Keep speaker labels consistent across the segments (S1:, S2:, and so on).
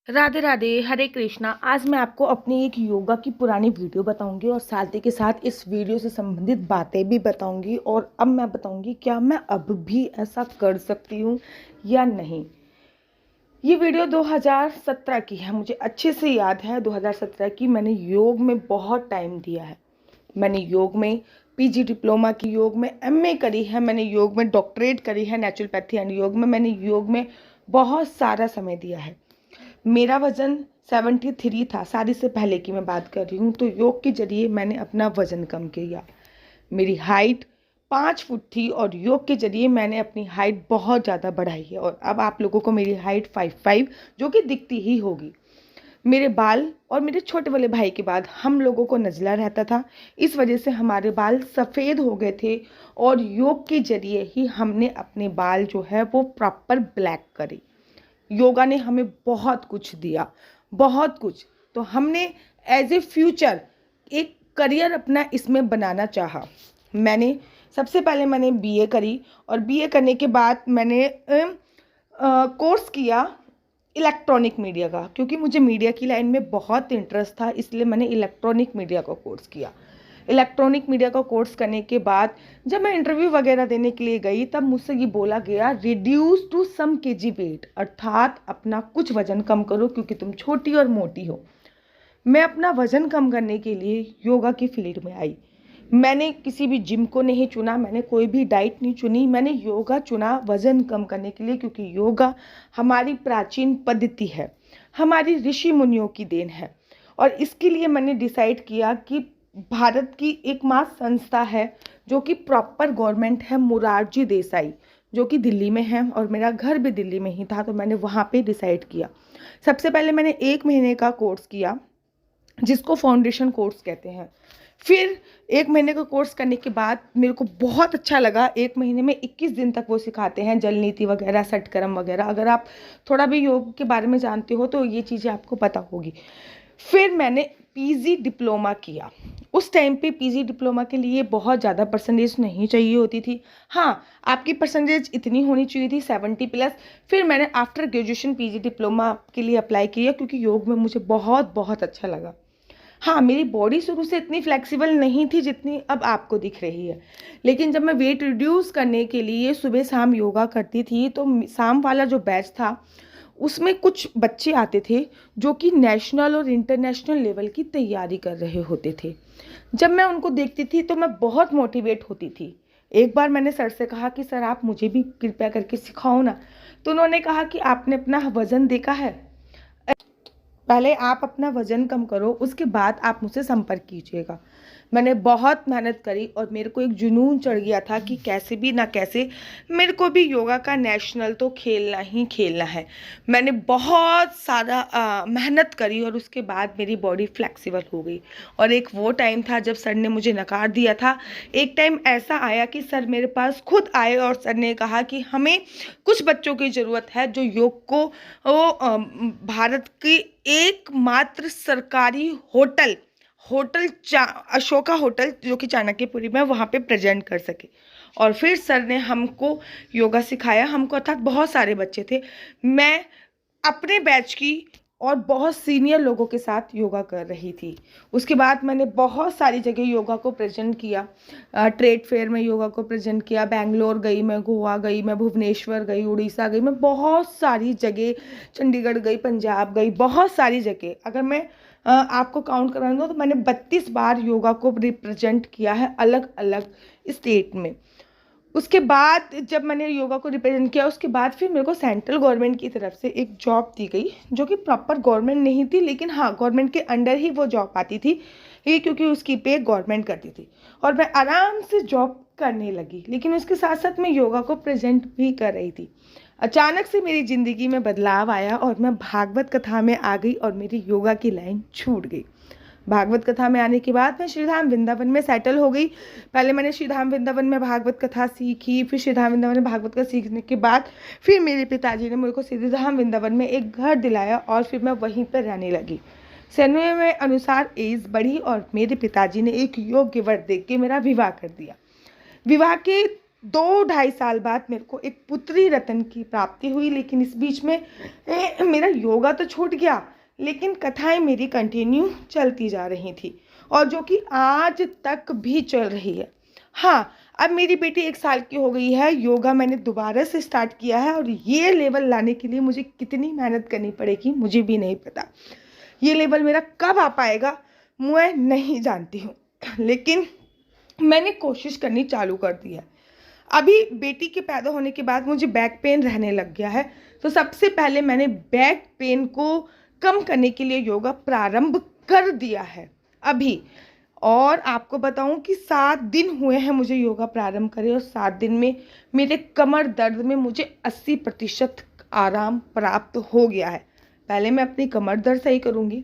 S1: राधे राधे, हरे कृष्णा। आज मैं आपको अपनी एक योगा की पुरानी वीडियो बताऊंगी और साथ ही के साथ इस वीडियो से संबंधित बातें भी बताऊंगी। और अब मैं बताऊंगी क्या मैं अब भी ऐसा कर सकती हूँ या नहीं। ये वीडियो 2017 की है, मुझे अच्छे से याद है 2017 की। मैंने योग में बहुत टाइम दिया है। मैंने योग में पीजी डिप्लोमा की, योग में एमए करी है, मैंने योग में डॉक्टरेट करी है नेचुरोपैथी एंड योग में। मैंने योग में बहुत सारा समय दिया है। मेरा वज़न 73 था, शादी से पहले की मैं बात कर रही हूँ। तो योग के जरिए मैंने अपना वज़न कम किया। मेरी हाइट 5 फुट थी और योग के जरिए मैंने अपनी हाइट बहुत ज़्यादा बढ़ाई है। और अब आप लोगों को मेरी हाइट 5'5" जो कि दिखती ही होगी। मेरे बाल और मेरे छोटे वाले भाई के बाद हम लोगों को नज़ला रहता था, इस वजह से हमारे बाल सफ़ेद हो गए थे। और योग के जरिए ही हमने अपने बाल जो है वो प्रॉपर ब्लैक करे। योगा ने हमें बहुत कुछ दिया, बहुत कुछ। तो हमने एज ए फ्यूचर एक करियर अपना इसमें बनाना चाहा। मैंने सबसे पहले मैंने बीए करी और बीए करने के बाद मैंने कोर्स किया इलेक्ट्रॉनिक मीडिया का, क्योंकि मुझे मीडिया की लाइन में बहुत इंटरेस्ट था, इसलिए मैंने इलेक्ट्रॉनिक मीडिया का कोर्स किया। इलेक्ट्रॉनिक मीडिया का कोर्स करने के बाद जब मैं इंटरव्यू वगैरह देने के लिए गई, तब मुझसे ये बोला गया reduce to some KG weight, अर्थात अपना कुछ वजन कम करो क्योंकि तुम छोटी और मोटी हो। मैं अपना वजन कम करने के लिए योगा की फील्ड में आई। मैंने किसी भी जिम को नहीं चुना, मैंने कोई भी डाइट नहीं चुनी, मैंने योगा चुना वजन कम करने के लिए, क्योंकि योगा हमारी प्राचीन पद्धति है, हमारी ऋषि मुनियों की देन है। और इसके लिए मैंने डिसाइड किया कि भारत की एकमात्र संस्था है जो कि प्रॉपर गवर्नमेंट है, मोरारजी देसाई, जो कि दिल्ली में है और मेरा घर भी दिल्ली में ही था। तो मैंने वहाँ पे डिसाइड किया। सबसे पहले मैंने 1 महीने का कोर्स किया जिसको फाउंडेशन कोर्स कहते हैं। फिर 1 महीने का कोर्स करने के बाद मेरे को बहुत अच्छा लगा। 1 महीने में 21 दिन तक वो सिखाते हैं जल नीति वगैरह, सटकर्म वगैरह। अगर आप थोड़ा भी योग के बारे में जानते हो तो ये चीज़ें आपको पता होगी। फिर मैंने पीजी डिप्लोमा किया। उस टाइम पे पीजी डिप्लोमा के लिए बहुत ज़्यादा परसेंटेज नहीं चाहिए होती थी। हाँ, आपकी परसेंटेज इतनी होनी चाहिए थी 70+। फिर मैंने आफ्टर ग्रेजुएशन पीजी डिप्लोमा के लिए अप्लाई किया, क्योंकि योग में मुझे बहुत बहुत अच्छा लगा। हाँ, मेरी बॉडी शुरू से इतनी फ्लेक्सिबल नहीं थी जितनी अब आपको दिख रही है। लेकिन जब मैं वेट रिड्यूस करने के लिए सुबह शाम योगा करती थी, तो शाम वाला जो बैच था उसमें कुछ बच्चे आते थे जो कि नेशनल और इंटरनेशनल लेवल की तैयारी कर रहे होते थे। जब मैं उनको देखती थी तो मैं बहुत मोटिवेट होती थी। एक बार मैंने सर से कहा कि सर आप मुझे भी कृपया करके सिखाओ ना। तो उन्होंने कहा कि आपने अपना वज़न देखा है, पहले आप अपना वज़न कम करो, उसके बाद आप मुझसे संपर्क कीजिएगा। मैंने बहुत मेहनत करी और मेरे को एक जुनून चढ़ गया था कि कैसे भी ना कैसे मेरे को भी योगा का नेशनल तो खेलना ही खेलना है। मैंने बहुत सारा मेहनत करी और उसके बाद मेरी बॉडी फ्लेक्सिबल हो गई। और एक वो टाइम था जब सर ने मुझे नकार दिया था। एक टाइम ऐसा आया कि सर मेरे पास खुद आए और सर ने कहा कि हमें कुछ बच्चों की ज़रूरत है जो योग को भारत की एकमात्र सरकारी होटल होटल अशोका होटल जो कि चाणक्यपुरी में, वहाँ पे प्रेजेंट कर सके। और फिर सर ने हमको योगा सिखाया। हमको अर्थात बहुत सारे बच्चे थे, मैं अपने बैच की और बहुत सीनियर लोगों के साथ योगा कर रही थी। उसके बाद मैंने बहुत सारी जगह योगा को प्रेजेंट किया। ट्रेड फेयर में योगा को प्रेजेंट किया। बेंगलोर गई मैं, गोवा गई मैं, भुवनेश्वर गई, उड़ीसा गई मैं, बहुत सारी जगह, चंडीगढ़ गई, पंजाब गई, बहुत सारी जगह। अगर मैं आपको काउंट कराऊँ तो मैंने 32 बार योगा को रिप्रेजेंट किया है अलग अलग स्टेट में। उसके बाद जब मैंने योगा को रिप्रेजेंट किया, उसके बाद फिर मेरे को सेंट्रल गवर्नमेंट की तरफ से एक जॉब दी गई, जो कि प्रॉपर गवर्नमेंट नहीं थी, लेकिन हाँ गवर्नमेंट के अंडर ही वो जॉब आती थी, ये क्योंकि उसकी पे गवर्नमेंट करती थी। और मैं आराम से जॉब करने लगी, लेकिन उसके साथ साथ मैं योगा को प्रेजेंट भी कर रही थी। अचानक से मेरी ज़िंदगी में बदलाव आया और मैं भागवत कथा में आ गई और मेरी योगा की लाइन छूट गई। भागवत कथा में आने के बाद मैं श्रीधाम वृंदावन में सेटल हो गई। पहले मैंने श्रीधाम वृंदावन में भागवत कथा सीखी, फिर श्रीधाम वृंदावन में भागवत कथा सीखने के बाद फिर मेरे पिताजी ने मेरे को श्रीधाम वृंदावन में एक घर दिलाया और फिर मैं वहीं पर रहने लगी। समय में अनुसार एज बढ़ी और मेरे पिताजी ने एक योग्य वर देख के मेरा विवाह कर दिया। विवाह के 2 ढाई साल बाद मेरे को एक पुत्री रत्न की प्राप्ति हुई, लेकिन इस बीच में मेरा योगा तो छूट गया, लेकिन कथाएं मेरी कंटिन्यू चलती जा रही थी और जो कि आज तक भी चल रही है। हाँ, अब मेरी बेटी 1 साल की हो गई है, योगा मैंने दोबारा से स्टार्ट किया है और ये लेवल लाने के लिए मुझे कितनी मेहनत करनी पड़ेगी मुझे भी नहीं पता। ये लेवल मेरा कब आ पाएगा मैं नहीं जानती हूँ, लेकिन मैंने कोशिश करनी चालू कर दी है। अभी बेटी के पैदा होने के बाद मुझे बैक पेन रहने लग गया है, तो सबसे पहले मैंने बैक पेन को कम करने के लिए योगा प्रारंभ कर दिया है अभी। और आपको बताऊं कि 7 दिन हुए हैं मुझे योगा प्रारंभ करे और 7 दिन में मेरे कमर दर्द में मुझे 80% आराम प्राप्त हो गया है। पहले मैं अपनी कमर दर्द सही करूँगी,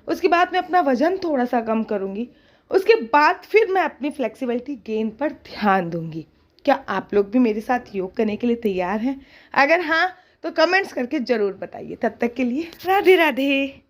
S1: उसके बाद मैं अपना वज़न थोड़ा सा कम करूँगी, उसके बाद फिर मैं अपनी फ्लेक्सिबिलिटी गेन पर ध्यान दूँगी। क्या आप लोग भी मेरे साथ योग करने के लिए तैयार हैं? अगर हाँ, तो कमेंट्स करके ज़रूर बताइए। तब तक के लिए राधे राधे।